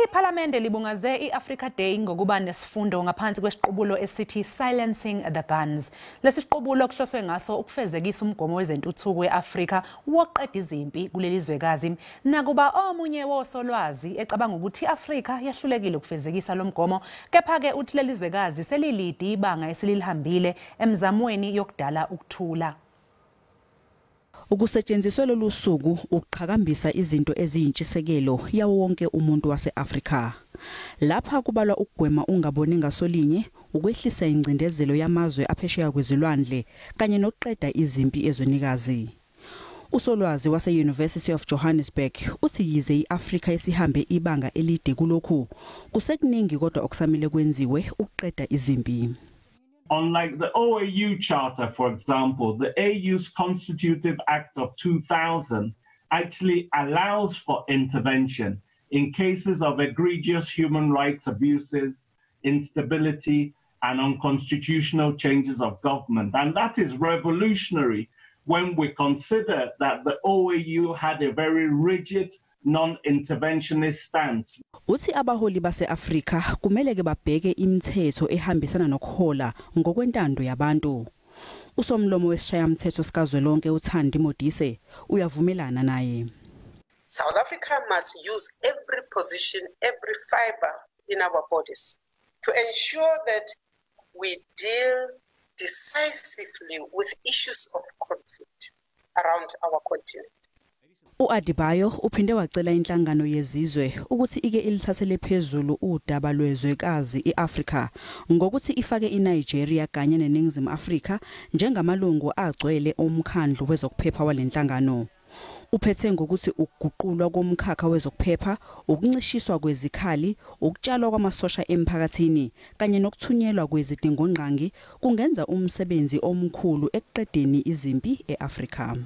Iparlamente libungaze iAfrika Day ngokuba nesifundo ngaphansi kwesiqubulo esithi Silencing the Guns. Lesi siqubulo kuhloswe ngaso ukufezekisa umgomo wezentuthuko eAfrika woqeda izimpi kuleli zwekazi. Nakuba omunye wosolwazi ecabanga ukuthi iAfrika yahlulekile ukufezekisa lo mgomo, kepha-ke uthi leli zwekazi selilide ibanga esilihambile emzamweni yokudala ukuthula. Ukusetshenziswa lolu suku ukuqhakambisa izinto eziyintshisekelo yawo wonke umuntu wase-Afrika. Lapha kubalwa ukugwema ungaboni ngasolinye, ukwehlisa ingcindezelo yamazwe aphesheya kwezilwandle kanye nokuqeda izimpi ezwenikazi. Usolwazi wase-University of Johannesburg uthi yize i-Afrika yesihambe ibanga elide kulokhu, kusekuningi kodwa okusamele kwenziwe ukuqeda izimpi. Unlike the OAU Charter, for example, the AU's Constitutive Act of 2000 actually allows for intervention in cases of egregious human rights abuses, instability, and unconstitutional changes of government. And that is revolutionary when we consider that the OAU had a very rigid non-interventionist stance. Uthi abaholi base-Afrika kumele ke babheke imithetho ehambisana nokuhola ngokwentando yabantu. Usomlomo wesishayamthetho sikazwelonke uThandi Modise uyavumelana naye. South Africa must use every position, every fiber in our bodies to ensure that we deal decisively with issues of conflict around our continent. U-Adibayo uphinde wacela inhlangano yezizwe ukuthi ike ilithathele phezulu udaba lwezwekazi iAfrika ngokuthi ifake iNigeria kanye neNingizimu Afrika njengamalungu agcwele omkhandlu wezokuphepha walenhlangano. Uphethe ngokuthi ukuguqulwa komkhakha wezokuphepha, ukuncishiswa kwezikhali, ukutshalwa kwamasosha emphakathini kanye nokuthunyelwa kwezidingongqangi kungenza umsebenzi omkhulu ekuqedeni izimpi eAfrika.